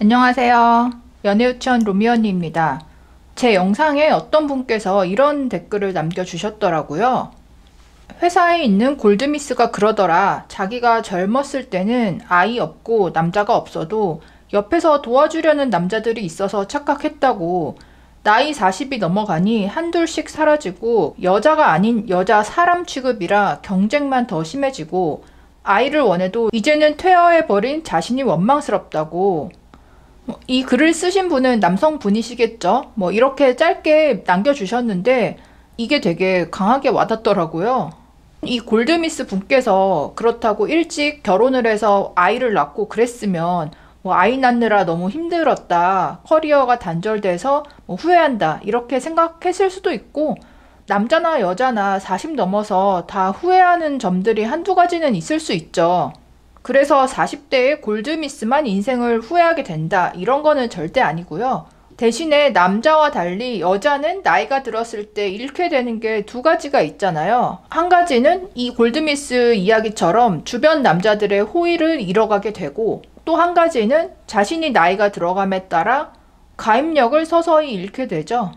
안녕하세요. 연애유치원 로미 언니입니다. 제 영상에 어떤 분께서 이런 댓글을 남겨주셨더라고요. 회사에 있는 골드미스가 그러더라. 자기가 젊었을 때는 아이 없고 남자가 없어도 옆에서 도와주려는 남자들이 있어서 착각했다고. 나이 40이 넘어가니 한둘씩 사라지고 여자가 아닌 여자 사람 취급이라 경쟁만 더 심해지고 아이를 원해도 이제는 퇴화해버린 자신이 원망스럽다고. 이 글을 쓰신 분은 남성분이시겠죠? 이렇게 짧게 남겨주셨는데 이게 되게 강하게 와닿더라고요. 이 골드미스 분께서 그렇다고 일찍 결혼을 해서 아이를 낳고 그랬으면 아이 낳느라 너무 힘들었다, 커리어가 단절돼서 후회한다 이렇게 생각했을 수도 있고, 남자나 여자나 40 넘어서 다 후회하는 점들이 한두 가지는 있을 수 있죠. 그래서 40대의 골드미스만 인생을 후회하게 된다, 이런 거는 절대 아니고요. 대신에 남자와 달리 여자는 나이가 들었을 때 잃게 되는 게 두 가지가 있잖아요. 한 가지는 이 골드미스 이야기처럼 주변 남자들의 호의를 잃어가게 되고, 또 한 가지는 자신이 나이가 들어감에 따라 가입력을 서서히 잃게 되죠.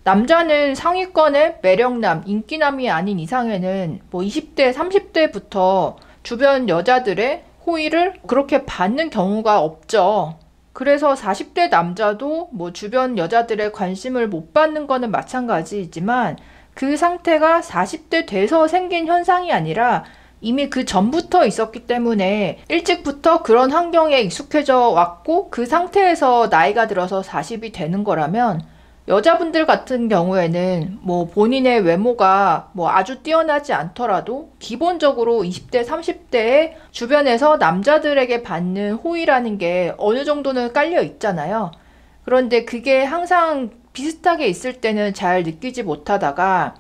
남자는 상위권의 매력남, 인기남이 아닌 이상에는 20대, 30대부터 주변 여자들의 호의를 그렇게 받는 경우가 없죠. 그래서 40대 남자도 주변 여자들의 관심을 못 받는 거는 마찬가지이지만, 그 상태가 40대 돼서 생긴 현상이 아니라 이미 그 전부터 있었기 때문에 일찍부터 그런 환경에 익숙해져 왔고, 그 상태에서 나이가 들어서 40이 되는 거라면, 여자분들 같은 경우에는 본인의 외모가 아주 뛰어나지 않더라도 기본적으로 20대, 30대에 주변에서 남자들에게 받는 호의라는 게 어느 정도는 깔려 있잖아요. 그런데 그게 항상 비슷하게 있을 때는 잘 느끼지 못하다가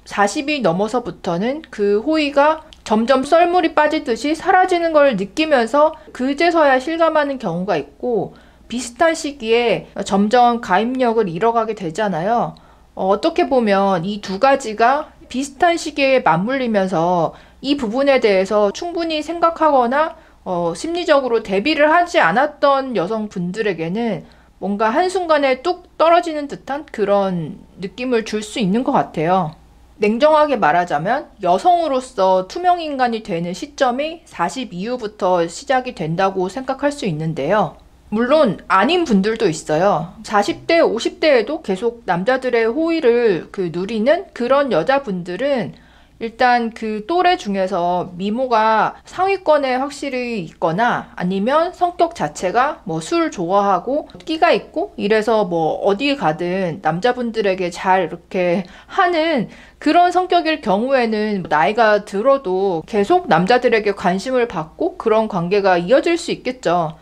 40이 넘어서부터는 그 호의가 점점 썰물이 빠지듯이 사라지는 걸 느끼면서 그제서야 실감하는 경우가 있고, 비슷한 시기에 점점 가입력을 잃어가게 되잖아요. 어떻게 보면 이 두 가지가 비슷한 시기에 맞물리면서 이 부분에 대해서 충분히 생각하거나 심리적으로 대비를 하지 않았던 여성분들에게는 뭔가 한순간에 뚝 떨어지는 듯한 그런 느낌을 줄 수 있는 것 같아요. 냉정하게 말하자면 여성으로서 투명인간이 되는 시점이 40 이후부터 시작이 된다고 생각할 수 있는데요. 물론 아닌 분들도 있어요. 40대, 50대에도 계속 남자들의 호의를 누리는 그런 여자분들은 일단 그 또래 중에서 미모가 상위권에 확실히 있거나, 아니면 성격 자체가 술 좋아하고 끼가 있고 이래서 어디 가든 남자분들에게 잘 이렇게 하는 그런 성격일 경우에는 나이가 들어도 계속 남자들에게 관심을 받고 그런 관계가 이어질 수 있겠죠.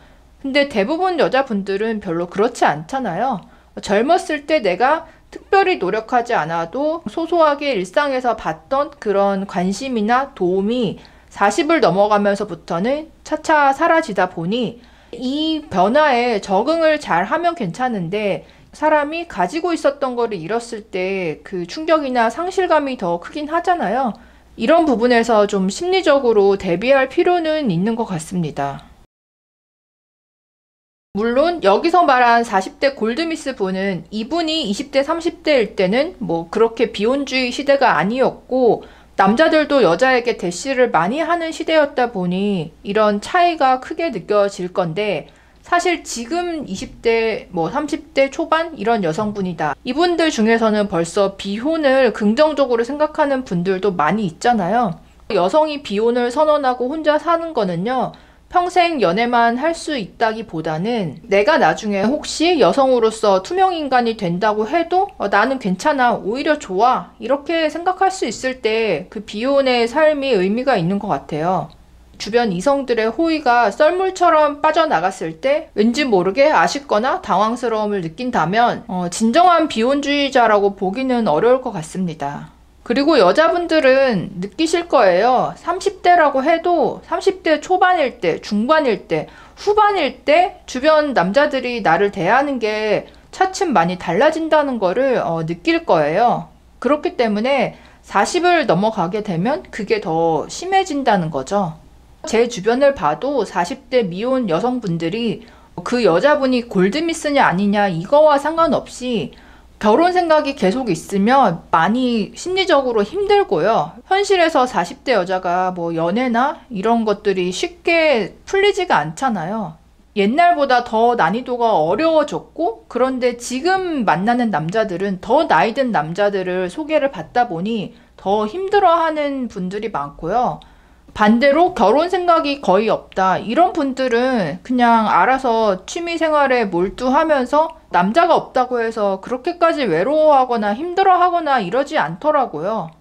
근데 대부분 여자분들은 별로 그렇지 않잖아요. 젊었을 때 내가 특별히 노력하지 않아도 소소하게 일상에서 받던 그런 관심이나 도움이 40을 넘어가면서부터는 차차 사라지다 보니 이 변화에 적응을 잘 하면 괜찮은데, 사람이 가지고 있었던 거를 잃었을 때 그 충격이나 상실감이 더 크긴 하잖아요. 이런 부분에서 좀 심리적으로 대비할 필요는 있는 것 같습니다. 물론 여기서 말한 40대 골드미스 분은 이분이 20대, 30대일 때는 그렇게 비혼주의 시대가 아니었고, 남자들도 여자에게 대시를 많이 하는 시대였다 보니 이런 차이가 크게 느껴질 건데, 사실 지금 20대, 30대 초반 이런 여성분이다, 이분들 중에서는 벌써 비혼을 긍정적으로 생각하는 분들도 많이 있잖아요. 여성이 비혼을 선언하고 혼자 사는 거는요, 평생 연애만 할 수 있다기보다는 내가 나중에 혹시 여성으로서 투명인간이 된다고 해도 나는 괜찮아, 오히려 좋아, 이렇게 생각할 수 있을 때 그 비혼의 삶이 의미가 있는 것 같아요. 주변 이성들의 호의가 썰물처럼 빠져나갔을 때 왠지 모르게 아쉽거나 당황스러움을 느낀다면 진정한 비혼주의자라고 보기는 어려울 것 같습니다. 그리고 여자분들은 느끼실 거예요. 30대라고 해도 30대 초반일 때, 중반일 때, 후반일 때 주변 남자들이 나를 대하는 게 차츰 많이 달라진다는 거를 느낄 거예요. 그렇기 때문에 40을 넘어가게 되면 그게 더 심해진다는 거죠. 제 주변을 봐도 40대 미혼 여성분들이 그 여자분이 골드미스냐 아니냐 이거와 상관없이 결혼 생각이 계속 있으면 많이 심리적으로 힘들고요. 현실에서 40대 여자가 뭐 연애나 이런 것들이 쉽게 풀리지가 않잖아요. 옛날보다 더 난이도가 어려워졌고, 그런데 지금 만나는 남자들은 더 나이 든 남자들을 소개를 받다 보니 더 힘들어하는 분들이 많고요. 반대로 결혼 생각이 거의 없다. 이런 분들은 그냥 알아서 취미 생활에 몰두하면서 남자가 없다고 해서 그렇게까지 외로워하거나 힘들어하거나 이러지 않더라고요.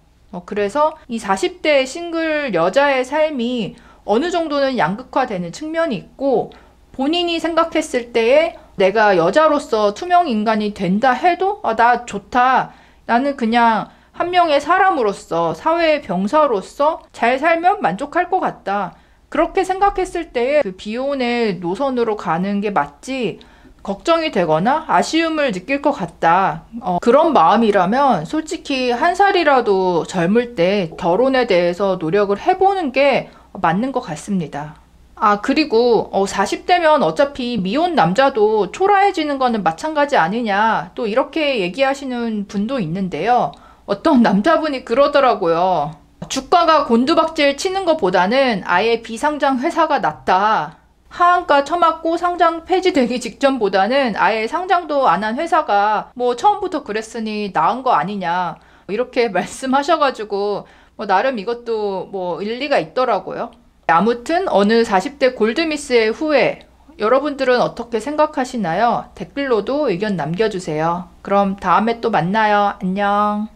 그래서 이 40대 싱글 여자의 삶이 어느 정도는 양극화되는 측면이 있고, 본인이 생각했을 때에 내가 여자로서 투명 인간이 된다 해도 나 좋다. 나는 그냥 한 명의 사람으로서, 사회의 병사로서 잘 살면 만족할 것 같다. 그렇게 생각했을 때에 그 비혼의 노선으로 가는 게 맞지, 걱정이 되거나 아쉬움을 느낄 것 같다. 그런 마음이라면 솔직히 한 살이라도 젊을 때 결혼에 대해서 노력을 해보는 게 맞는 것 같습니다. 그리고 40대면 어차피 미혼 남자도 초라해지는 거는 마찬가지 아니냐, 또 이렇게 얘기하시는 분도 있는데요. 어떤 남자분이 그러더라고요. 주가가 곤두박질 치는 것보다는 아예 비상장 회사가 낫다. 하한가 쳐맞고 상장 폐지되기 직전보다는 아예 상장도 안 한 회사가 뭐 처음부터 그랬으니 나은 거 아니냐, 이렇게 말씀하셔가지고 나름 이것도 뭐 일리가 있더라고요. 아무튼 어느 40대 골드미스의 후회, 여러분들은 어떻게 생각하시나요? 댓글로도 의견 남겨주세요. 그럼 다음에 또 만나요. 안녕.